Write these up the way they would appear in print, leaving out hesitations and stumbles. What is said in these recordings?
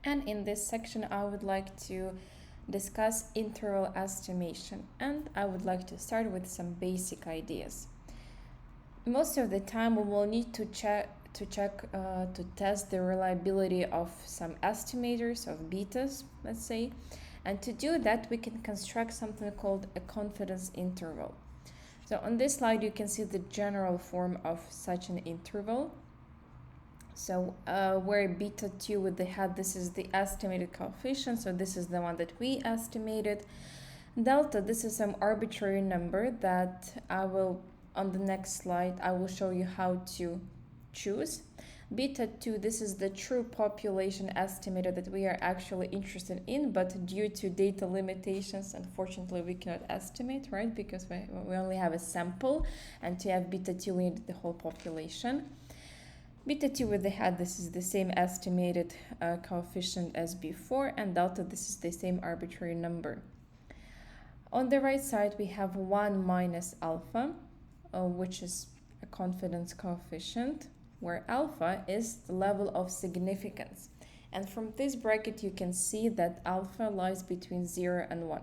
And in this section, I would like to discuss interval estimation, and I would like to start with some basic ideas. Most of the time, we will need to test the reliability of some estimators of betas, let's say, and to do that, we can construct something called a confidence interval. So on this slide, you can see the general form of such an interval. So where beta 2 with the hat, this is the estimated coefficient, so this is the one that we estimated. Delta, this is some arbitrary number that I will, on the next slide, I will show you how to choose. Beta 2, this is the true population estimator that we are actually interested in, but due to data limitations, unfortunately, we cannot estimate, right? Because we only have a sample, and to have beta 2, we need the whole population. Beta 2 with the hat, this is the same estimated coefficient as before, and delta, this is the same arbitrary number. On the right side, we have 1 minus alpha, which is a confidence coefficient, where alpha is the level of significance. And from this bracket, you can see that alpha lies between 0 and 1.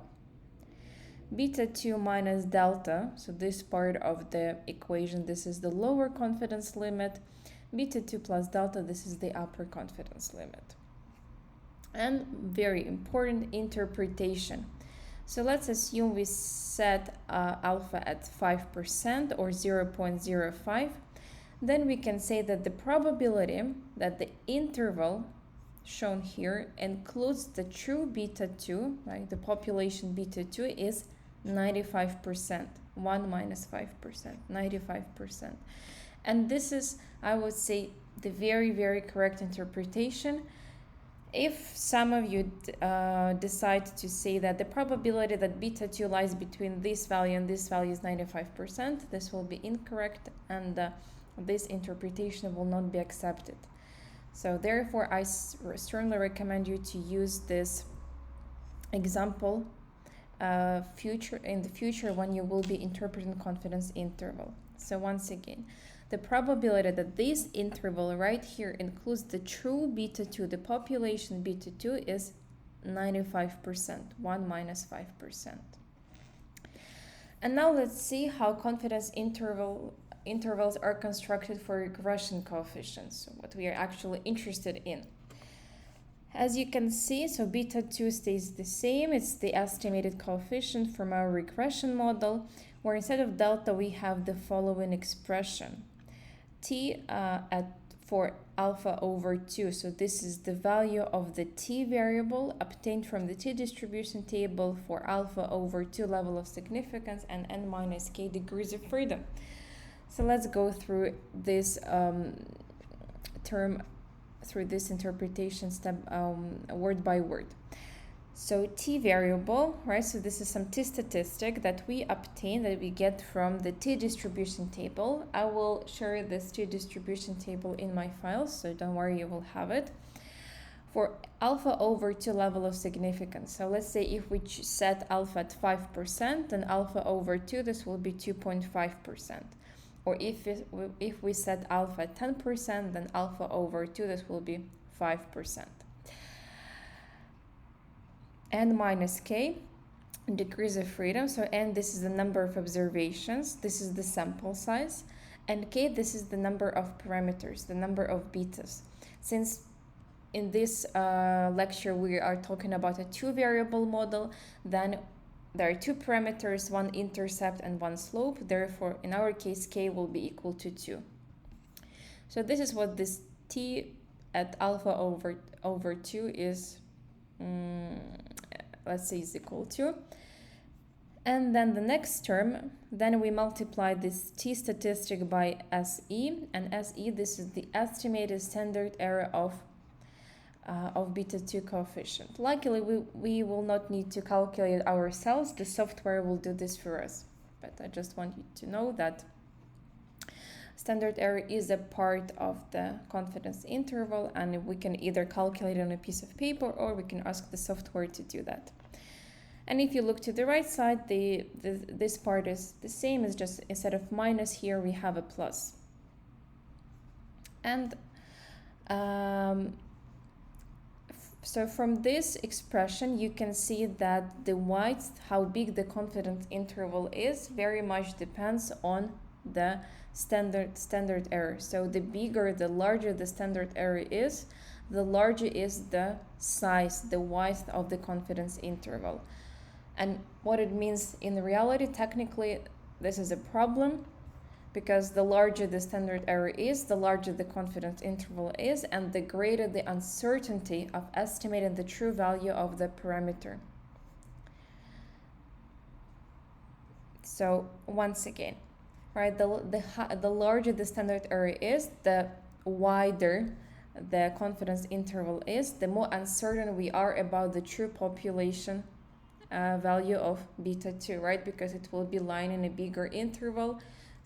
Beta 2 minus delta, so this part of the equation, this is the lower confidence limit. Beta 2 plus delta, this is the upper confidence limit. And very important, interpretation. So let's assume we set alpha at 5% or 0.05. Then we can say that the probability that the interval shown here includes the true beta 2, right? The population beta 2 is 95%. 1 minus 5%, 95%. And this is, I would say, the very, very correct interpretation. If some of you decide to say that the probability that beta 2 lies between this value and this value is 95%, this will be incorrect, and this interpretation will not be accepted. So therefore, I strongly recommend you to use this example in the future when you will be interpreting confidence interval. So once again, the probability that this interval right here includes the true beta 2, the population beta 2, is 95%, 1 minus 5%. And now let's see how confidence intervals are constructed for regression coefficients, so what we are actually interested in. As you can see, so beta 2 stays the same. It's the estimated coefficient from our regression model, where instead of delta, we have the following expression. T for alpha over 2. So this is the value of the t variable obtained from the t distribution table for alpha over 2 level of significance and n minus k degrees of freedom. So let's go through this through this interpretation step word by word. So t variable, right? So this is some t statistic that we obtain, that we get from the t distribution table. I will share this t distribution table in my files, so don't worry, you will have it. For alpha over 2 level of significance. So let's say if we set alpha at 5%, then alpha over 2, this will be 2.5%. Or if we set alpha at 10%, then alpha over 2, this will be 5%. N minus k, degrees of freedom. So n, this is the number of observations. This is the sample size. And k, this is the number of parameters, the number of betas. Since in this lecture we are talking about a 2-variable model, then there are 2 parameters, 1 intercept and 1 slope. Therefore, in our case, k will be equal to 2. So this is what this t at alpha over 2 is, let's say, is equal to. And then the next term, then we multiply this t statistic by SE, and SE, this is the estimated standard error of beta 2 coefficient. Luckily, we will not need to calculate ourselves. The software will do this for us. But I just want you to know that standard error is a part of the confidence interval, and we can either calculate it on a piece of paper or we can ask the software to do that. And if you look to the right side, this part is the same, as just instead of minus here, we have a plus. And So from this expression, you can see that the width, how big the confidence interval is, very much depends on the standard error. So the bigger, the larger the standard error is, the larger is the size, the width of the confidence interval. And what it means in reality, technically, this is a problem, because the larger the standard error is, the larger the confidence interval is, and the greater the uncertainty of estimating the true value of the parameter. So once again, right, the larger the standard error is, the wider the confidence interval is, the more uncertain we are about the true population value of beta 2, right? Because it will be lying in a bigger interval.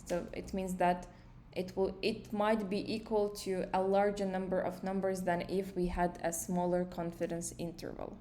So it means that it might be equal to a larger number of numbers than if we had a smaller confidence interval.